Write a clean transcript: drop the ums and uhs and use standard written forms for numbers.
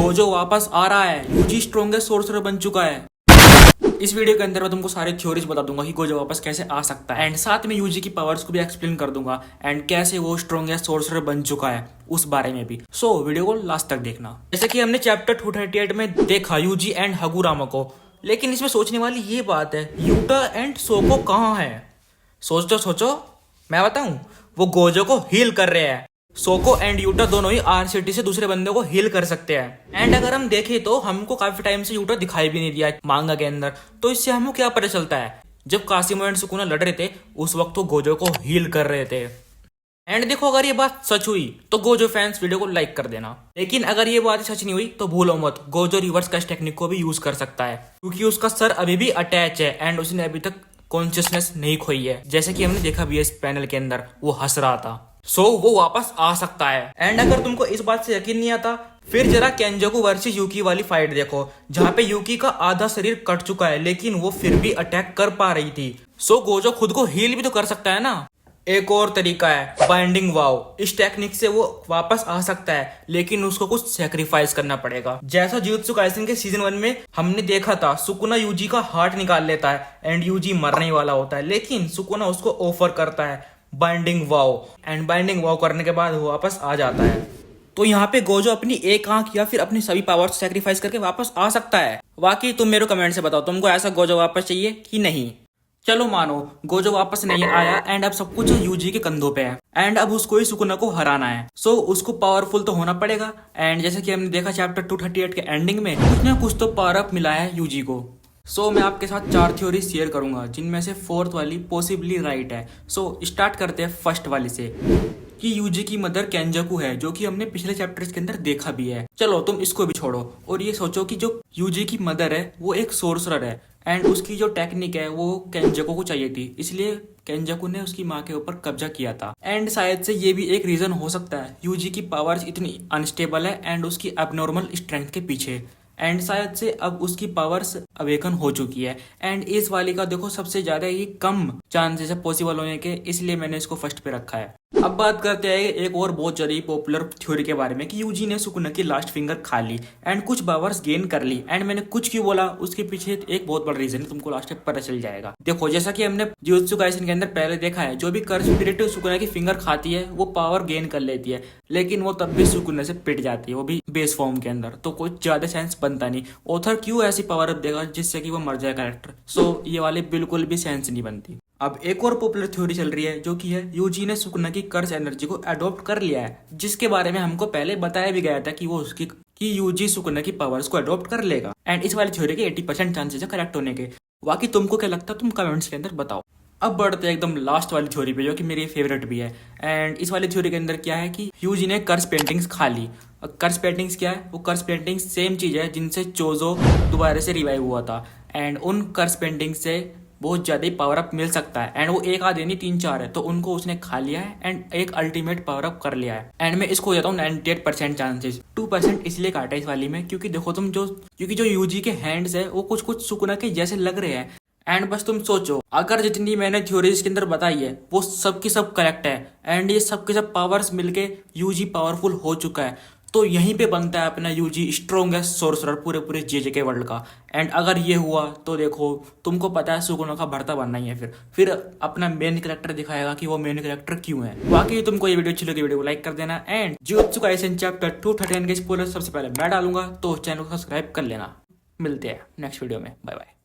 Gojo वापस आ रहा है, यूजी स्ट्रॉन्गेस्ट सोर्सरर बन चुका है। इस वीडियो के अंदर मैं तुमको सारे थ्योरीज बता दूंगा कि गोजो वापस कैसे आ सकता है, एंड साथ में यूजी की पावर्स को भी एक्सप्लेन कर दूंगा, एंड कैसे वो स्ट्रॉन्गेस्ट सोर्सरर बन चुका है उस बारे में भी। सो वीडियो को लास्ट तक देखना। जैसे कि हमने चैप्टर 238 में देखा यूजी एंड हगुरामा को, लेकिन इसमें सोचने वाली ये बात है, यूटा एंड सोको कहाँ है? सोचो मैं बताऊं, वो गोजो को हील कर रहे हैं। सोको एंड यूटा दोनों ही आरसीटी से दूसरे बंदे को हील कर सकते हैं। एंड अगर हम देखें तो हमको काफी टाइम से यूटा दिखाई भी नहीं दिया मांगा के अंदर, तो इससे हमको क्या पता चलता है, जब कासिमो एंड सुकुना लड़ रहे थे उस वक्त वो गोजो को हील कर रहे थे। एंड देखो, अगर ये बात सच हुई तो गोजो फैंस वीडियो को लाइक कर देना, लेकिन अगर ये बात सच नहीं हुई तो भूलो मत, गोजो रिवर्स कश टेक्निक को भी यूज कर सकता है, क्योंकि उसका सर अभी भी अटैच है एंड उसने अभी तक कॉन्शियसनेस नहीं खोई है, जैसे कि हमने देखा भी है इस पैनल के अंदर वो हंस रहा था। सो वो वापस आ सकता है। एंड अगर तुमको इस बात से यकीन नहीं आता, फिर जरा केंजोकू वर्सेस यूकी वाली फाइट देखो, जहाँ पे यूकी का आधा शरीर कट चुका है लेकिन वो फिर भी अटैक कर पा रही थी। सो गोजो खुद को हील भी तो कर सकता है ना। एक और तरीका है बाइंडिंग वाव, इस टेक्निक से वो वापस आ सकता है, लेकिन उसको कुछ सेक्रीफाइस करना पड़ेगा। जैसा जुजुत्सु काइसेन के सीजन 1 में हमने देखा था, सुकुना यूजी का हार्ट निकाल लेता है एंड यूजी मरने वाला होता है, लेकिन सुकुना उसको ऑफर करता है बाइंडिंग वाव, एंड बाइंडिंग वाव करने के बाद वो वापस आ जाता है। तो यहाँ पे गोजो अपनी एक आंख या फिर अपनी सभी पावर्स सेक्रीफाइस करके वापस आ सकता है। बाकी तुम मेरे कमेंट से बताओ, तुमको ऐसा गोजो वापस चाहिए कि नहीं? चलो मानो गोजो वापस नहीं आया एंड अब सब कुछ यूजी के कंधों पे है, एंड अब उसको ही सुकुना को हराना है। सो उसको पावरफुल तो होना पड़ेगा, एंड जैसे कि हमने देखा चैप्टर 238 के एंडिंग में कुछ ना कुछ तो पावर अप मिला है यूजी को। सो मैं आपके साथ 4 थ्योरी शेयर करूंगा, जिनमें से 4th वाली पॉसिबली राइट है। सो स्टार्ट करते हैं फर्स्ट वाली से, कि यूजी की मदर केंजोकू है, जो कि हमने पिछले चैप्टर्स के अंदर देखा भी है। चलो तुम इसको भी छोड़ो और ये सोचो कि जो यूजी की मदर है वो एक सोर्सरर है, एंड उसकी जो टेक्निक है वो केंजोकू को चाहिए थी, इसलिए केंजोकू ने उसकी माँ के ऊपर कब्जा किया था। एंड शायद से ये भी एक रीजन हो सकता है यूजी की पावर्स इतनी अनस्टेबल है एंड उसकी एबनॉर्मल स्ट्रेंथ के पीछे, एंड शायद से अब उसकी पावर्स अवेकन हो चुकी है। एंड इस वाली का देखो सबसे ज्यादा ही कम चांसेस है पॉसिबल होने के, इसलिए मैंने इसको फर्स्ट पे रखा है। अब बात करते हैं एक और बहुत ज्यादा पॉपुलर थ्योरी के बारे में, कि यूजी ने सुकुना की लास्ट फिंगर खा ली एंड कुछ पावर्स गेन कर ली। एंड मैंने कुछ क्यों बोला, उसके पीछे एक बहुत बड़ा रीजन है, तुमको लास्ट में पता चल जाएगा। देखो, जैसा कि हमने जुजुत्सु काइसेन के अंदर पहले देखा है, जो भी कर्स स्पिरिट सुकुना की फिंगर खाती है वो पावर गेन कर लेती है, लेकिन वो तब भी सुकुना से पिट जाती है, वो भी बेस फॉर्म के अंदर। तो कुछ ज्यादा सेंस बनता नहीं, ऑथर क्यों ऐसी पावर अप देगा जिससे कि वो मर जाए कैरेक्टर। सो ये वाली बिल्कुल भी सेंस नहीं बनती। अब एक और पॉपुलर थ्योरी चल रही है, जो कि है यूजी ने सुकुना की कर्स एनर्जी को अडॉप्ट कर लिया है, जिसके बारे में हमको पहले बताया भी गया था कि वो उसकी कि यूजी सुकुना की पावर्स को अडॉप्ट कर लेगा। एंड इस वाली थ्योरी के 80% चांसेस है करेक्ट होने के। बाकी तुमको क्या लगता है, तुम कमेंट्स के अंदर बताओ। अब बढ़ते हैं एकदम लास्ट वाली थ्योरी पे, जो कि मेरी फेवरेट भी है। एंड इस वाली थ्योरी के अंदर क्या है कि यूजी ने कर्स पेंटिंग्स खा ली। कर्स पेंटिंग्स क्या है? वो कर्स पेंटिंग्स सेम चीज है जिनसे चोजो दोबारा से रिवाइव हुआ था, एंड उन कर्स पेंटिंग्स से बहुत ज्यादा ही पावर अप मिल सकता है। एंड वो एक आधे नहीं 3-4 है, तो उनको उसने खा लिया है एंड एक अल्टीमेट पावर अप कर लिया है। एंड मैं इसको देता हूँ 98% चांसेस। 2% इसलिए काटा इस वाली में क्योंकि देखो तुम क्योंकि जो यूजी के हैंड्स है वो कुछ सुकुना के जैसे लग रहे हैं। एंड बस तुम सोचो, अगर जितनी मैंने थ्योरीज के अंदर बताई है वो सब की सब करेक्ट है, एंड ये सब के सब पावर्स मिलके यूजी पावरफुल हो चुका है, तो यहीं पे बनता है अपना यूजी स्ट्रॉन्गेस्ट सोर्सरर पूरे जेजे के वर्ल्ड का। एंड अगर ये हुआ तो देखो, तुमको पता है सुकुना का भरता बनना ही है, फिर अपना मेन कैरेक्टर दिखाएगा कि वो मेन कैरेक्टर क्यों है। बाकी तुमको ये वीडियो अच्छी लगी, वीडियो को लाइक कर देना, एंड जुजुत्सु काइसेन चैप्टर 239 के स्पॉइलर सबसे पहले मैं डालूंगा, तो चैनल को सब्सक्राइब कर लेना। मिलते हैं नेक्स्ट वीडियो में, बाय बाय।